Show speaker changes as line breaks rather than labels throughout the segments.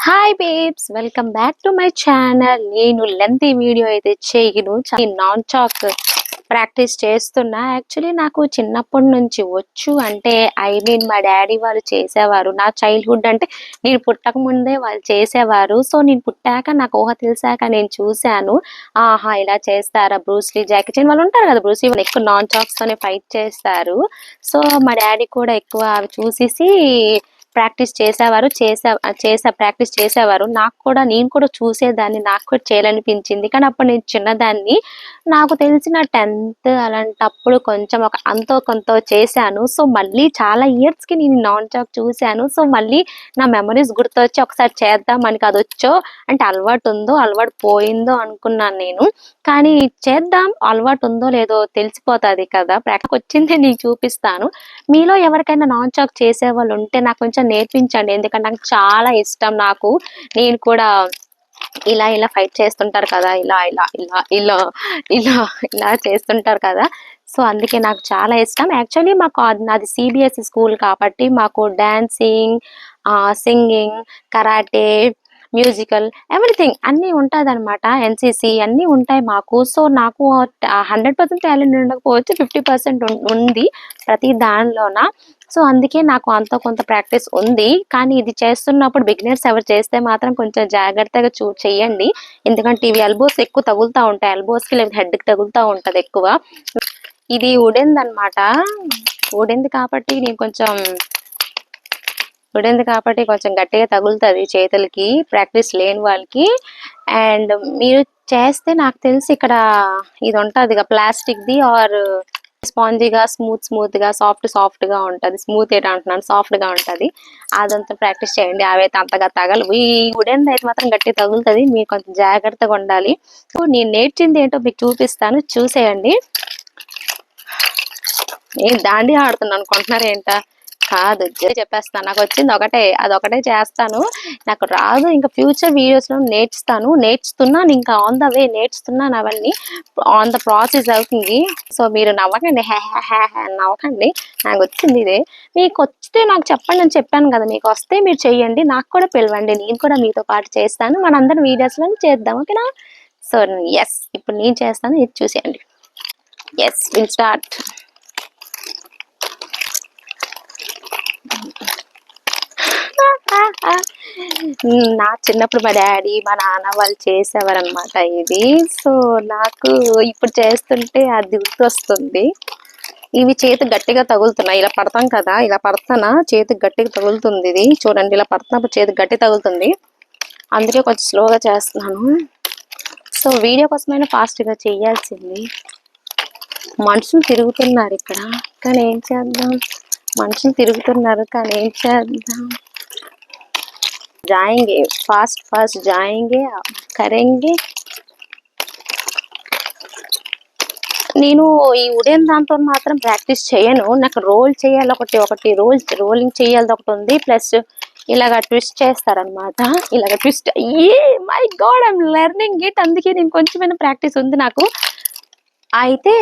Hi babes, welcome back to my channel. నేను lengthy video అయితే చేయను, నాన్ చాక్ ప్రాక్టీస్ చేస్తున్నా. యాక్చువల్లీ నాకు చిన్నప్పటి నుంచి వచ్చు, అంటే మా డాడీ వాళ్ళు చేసేవారు. నా చైల్డ్హుడ్ అంటే నేను పుట్టక ముందే వాళ్ళు చేసేవారు. సో నేను పుట్టాక నాకు ఊహ తెలిసాక నేను చూశాను, ఆహా ఇలా చేస్తారా. బ్రూస్లీ, జాకీ చాన్ వాళ్ళు ఉంటారు కదా, బ్రూస్లీ వాళ్ళు ఎక్కువ నాన్ చాక్స్ తోనే ఫైట్ చేస్తారు. సో మా డాడీ కూడా ఎక్కువ అవి చూసేసి ప్రాక్టీస్ చేసేవారు. ప్రాక్టీస్ చేసేవారు. నేను కూడా చూసేదాన్ని, నాకు కూడా చేయాలనిపించింది. కానీ అప్పుడు నేను చిన్నదాన్ని, నాకు తెలిసిన 10th అలాంటప్పుడు కొంచెం అంతో కొంత చేశాను. సో మళ్ళీ చాలా ఇయర్స్కి నేను నాన్ చాక్ చూశాను. సో మళ్ళీ నా మెమరీస్ గుర్తొచ్చి ఒకసారి చేద్దాం, మనకి అది వచ్చో అంటే అలవాటు ఉందో అలవాటు పోయిందో అనుకున్నాను నేను. కానీ చేద్దాం, అలవాటు ఉందో లేదో తెలిసిపోతుంది కదా. ప్రాక్టీస్ వచ్చింది నీకు చూపిస్తాను. మీలో ఎవరికైనా నాన్ చాక్ చేసే వాళ్ళు ఉంటే నాకు కొంచెం నేర్పించండి, ఎందుకంటే నాకు చాలా ఇష్టం. నేను కూడా ఇలా ఫైట్ చేస్తుంటారు కదా, ఇలా ఇలా ఇలా ఇలా ఇలా ఇలా చేస్తుంటారు కదా. సో అందుకే నాకు చాలా ఇష్టం. యాక్చువల్లీ నాది సిబిఎస్ఈ స్కూల్ కాబట్టి మాకు dancing, singing, karate, musical, everything అన్నీ ఉంటుందన్నమాట. ఎన్సిసి అన్నీ ఉంటాయి మాకు. సో నాకు 100% టాలెంట్ ఉండకపోవచ్చు, 50% ఉంది ప్రతి దానిలోన. సో అందుకే నాకు అంత కొంత ప్రాక్టీస్ ఉంది. కానీ ఇది చేస్తున్నప్పుడు బిగినర్స్ ఎవరు చేస్తే మాత్రం కొంచెం జాగ్రత్తగా చెయ్యండి, ఎందుకంటే ఇవి ఎల్బోస్ ఎక్కువ తగులుతూ ఉంటాయి. ఎల్బోస్కి లేదా హెడ్కి తగులుతూ ఉంటుంది ఎక్కువ. ఇది ఉడెంది అనమాట. ఉడెంది కాబట్టి కొంచెం గట్టిగా తగులుతుంది చేతులకి, ప్రాక్టీస్ లేని వాళ్ళకి. అండ్ మీరు చేస్తే నాకు తెలిసి ఇక్కడ ఇది ఉంటుంది ప్లాస్టిక్ది, ఆర్ స్పాంజీగా, స్మూత్ గా, సాఫ్ట్ గా ఉంటుంది. స్మూత్ అంటున్నాను, సాఫ్ట్ గా ఉంటుంది. అదంతా ప్రాక్టీస్ చేయండి. అవైతే అంతగా తగలవు. ఈ ఉడెన్ అయితే మాత్రం గట్టి తగులుతుంది, మీరు కొంచెం జాగ్రత్తగా ఉండాలి. సో నేను నేర్చింది ఏంటో మీకు చూపిస్తాను, చూసేయండి. నేను దాండి ఆడుతున్నాను అనుకుంటున్నారు ఏంటా? కాదు, చెప్పేస్తాను. నాకు వచ్చింది ఒకటే, అదొకటే చేస్తాను. నాకు రాదు, ఇంకా ఫ్యూచర్ వీడియోస్లో నేర్చుతున్నాను, ఇంకా ఆన్ ద వే నేర్చుతున్నాను. అవన్నీ ఆన్ ద ప్రాసెస్ అవుతుంది. సో మీరు నవ్వకండి, నవ్వకండి. నాకు వచ్చింది ఇదే. మీకు వస్తే నాకు చెప్పండి అని చెప్పాను కదా. మీకు వస్తే మీరు చెయ్యండి, నాకు కూడా పిలవండి, నేను కూడా మీతో పాటు చేస్తాను. మనందరం వీడియోస్లో చేద్దాం, ఓకేనా? సో ఎస్, ఇప్పుడు నేను చేస్తాను, ఇది చూసేయండి. Yes, will start. నా చిన్నప్పుడు మా డాడీ, మా నాన్న వాళ్ళు చేసేవారు అనమాట ఇది. సో నాకు ఇప్పుడు చేస్తుంటే అది గుర్తొస్తుంది. ఇవి చేతికి గట్టిగా తగులుతున్నాయి. ఇలా పడతాం కదా, ఇలా పడతానా చేతికి గట్టిగా తగులుతుంది. ఇది చూడండి, ఇలా పడుతున్నప్పుడు చేతికి గట్టి తగులుతుంది. అందుకే కొంచెం స్లోగా చేస్తున్నాను. సో వీడియో కోసమైనా ఫాస్ట్గా చేయాల్సింది. మనుషులు తిరుగుతున్నారు ఇక్కడ, కానీ ఏం చేద్దాం. जाएंगे, फास्ट जाएंगे, करेंगे. నేను ఈ ఉదయం దాంతో మాత్రం ప్రాక్టీస్ చేయను. నాకు రోల్ చేయాలి, ఒకటి రోలింగ్ చేయాలి ఒకటి ఉంది. ప్లస్ ఇలాగ ట్విస్ట్ చేస్తారనమాట. ఇలాగ twist, my God, I'm learning it. అందుకే నేను కొంచెమైనా ప్రాక్టీస్ ఉంది నాకు. అయితే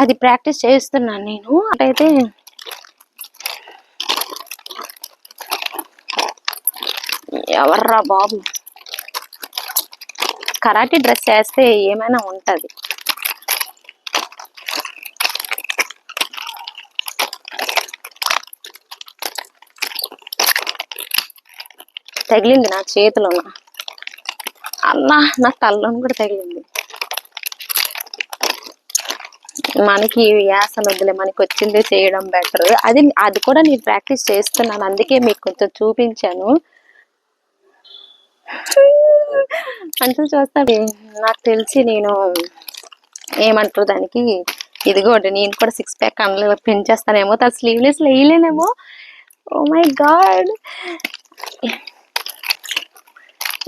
అది ప్రాక్టీస్ చేస్తున్నాను నేను. అయితే ఎవర్రా బాబు, కరాటే డ్రెస్ వేస్తే ఏమైనా ఉంటది. తగిలింది నా చేతిలోన, అమ్మా, నా తల్లోని కూడా తగిలింది. మనకి యాసలు వద్దులే, మనకి వచ్చిందే చేయడం బెటర్. అది కూడా నేను ప్రాక్టీస్ చేస్తున్నాను, అందుకే మీకు కొంచెం చూపించాను. అంటే చూస్తాడు, నాకు తెలిసి నేను ఏమంటారు దానికి, ఇదిగోండి నేను కూడా 6 ప్యాక్ అందులో పెంచేస్తానేమో. తను స్లీవ్లెస్ వేయలేనేమో. Oh my god.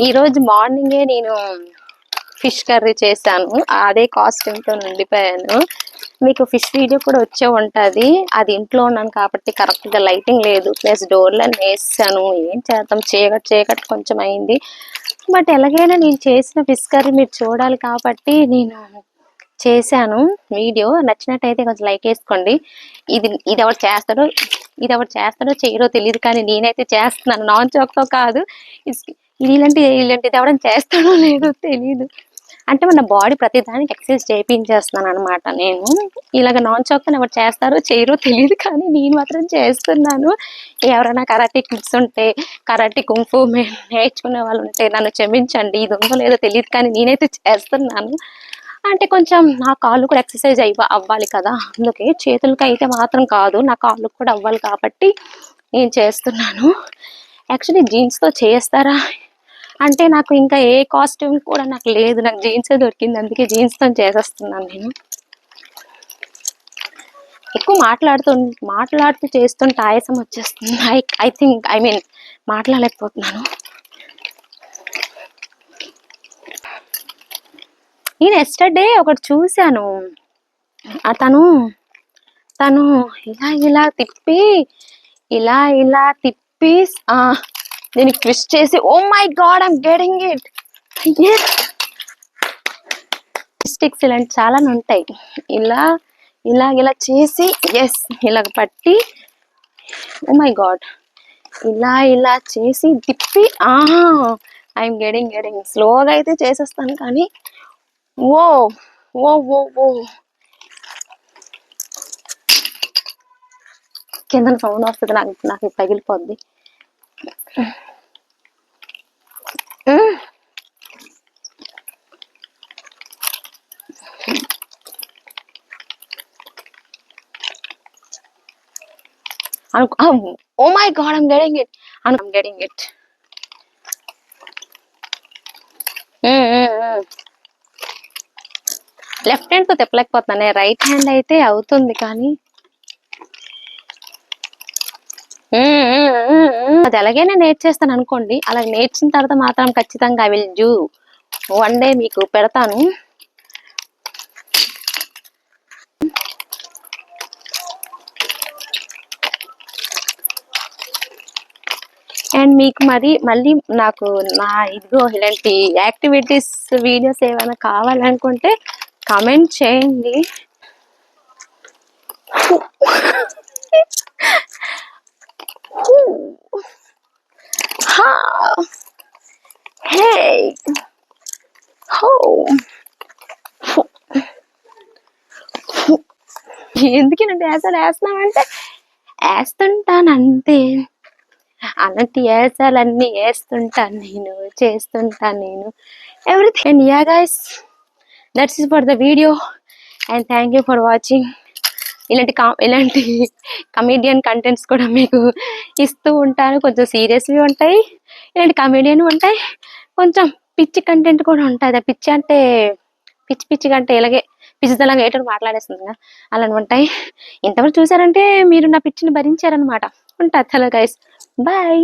ఈరోజు మార్నింగే నేను ఫిష్ కర్రీ చేశాను, అదే కాస్ట్యూమ్తో ఉండిపోయాను. మీకు ఫిష్ వీడియో కూడా వచ్చే ఉంటుంది. అది ఇంట్లో ఉన్నాను కాబట్టి కరెక్ట్గా లైటింగ్ లేదు, ప్లస్ డోర్లను వేసాను. ఏం చేద్దాం, చీకటి కొంచెం అయింది. బట్ ఎలాగైనా నేను చేసిన ఫిష్ కర్రీ మీరు చూడాలి కాబట్టి నేను చేశాను వీడియో. నచ్చినట్టయితే కొంచెం లైక్ వేసుకోండి. ఇది ఎవరు చేస్తాడో చేయరో తెలియదు, కానీ నేనైతే చేస్తున్నాను. నాన్ చాక్తో కాదు, ఇలాంటిది ఎవరైనా చేస్తాడో లేదో తెలీదు. అంటే మన బాడీ ప్రతిదానికి ఎక్సర్సైజ్ చేయించేస్తున్నాను అనమాట నేను. ఇలాగ నాన్ చాక్‌తోని ఎవరు చేస్తారో చేయరో తెలీదు కానీ నేను మాత్రం చేస్తున్నాను. ఎవరైనా కరాటే కిడ్స్ ఉంటే, కరాటే కుంఫు నేర్చుకునే వాళ్ళు ఉంటే నన్ను క్షమించండి. ఇది ఉందో లేదో తెలీదు కానీ నేనైతే చేస్తున్నాను. అంటే కొంచెం నా కాళ్ళు కూడా ఎక్సర్సైజ్ అవ్వాలి కదా! అందుకే చేతులకైతే మాత్రం కాదు. నా కాళ్ళకి కూడా అవ్వాలి కాబట్టి నేను చేస్తున్నాను. యాక్చువల్లీ జీన్స్‌తో చేస్తారా? అంటే నాకు ఇంకా ఏ కాస్ట్యూమ్ కూడా నాకు లేదు. నాకు జీన్సే దొరికింది. అందుకే జీన్స్‌తోని చేసేస్తున్నాను నేను. ఎక్కువ మాట్లాడుతూ చేస్తుంటే ఆయాసం వచ్చేస్తుంది. ఐ మీన్ మాట్లాడలేకపోతున్నాను. నేను యెస్టర్‌డే ఒకటి చూసాను. తను ఇలా తిప్పి దీనికి ట్విస్ట్ చేసి oh my god I am getting it. Yes. Sticks ఇలాంటి చాలానే ఉంటాయి. ఇలా చేసి యెస్ ఇలాగ పట్టి ఓ మై గాడ్ ఇలా చేసి తిప్పి ఐ యామ్ గెట్టింగ్ స్లోగా అయితే చేసేస్తాను కానీ ఓ ఓ ఓ ఓ కింద సౌండ్ వస్తుంది. నాకు పగిలిపోద్ది. Oh my god I'm getting it. Left hand తో తిప్పలేకపోతున్నానే, రైట్ హ్యాండ్ అయితే అవుతుంది కానీ అది ఎలాగైనా నేర్చేస్తాను అనుకోండి. అలా నేర్చిన తర్వాత మాత్రం ఖచ్చితంగా I will do. One day మీకు పెడతాను. అండ్ మీకు మళ్ళీ నాకు ఇలాంటి యాక్టివిటీస్ వీడియోస్ ఏమైనా కావాలనుకుంటే కామెంట్ చేయండి. ఎందుకేనంటే వేస్తున్నామంటే వేస్తుంటాను అంతే. అలాంటి యాసాలన్నీ వేస్తుంటాను నేను, చేస్తుంటాను నేను everything. And yeah guys, that's it for the video and thank you for watching. ఇలాంటి కమేడియన్ కంటెంట్స్ కూడా మీకు ఇస్తూ ఉంటాను. కొంచెం సీరియస్వి ఉంటాయి, ఇలాంటి కమేడియన్ ఉంటాయి, కొంచెం పిచ్చి కంటెంట్ కూడా ఉంటుంది. పిచ్చి అంటే పిచ్చిగా అంటే ఇలాగే పిచ్చిదలాగా ఏటో మాట్లాడేస్తుంది కదా, అలా ఉంటాయి. ఇంతవరకు చూసారంటే మీరు నా పిచ్చిని భరించారనమాట. ఉంటా. Hello guys, bye.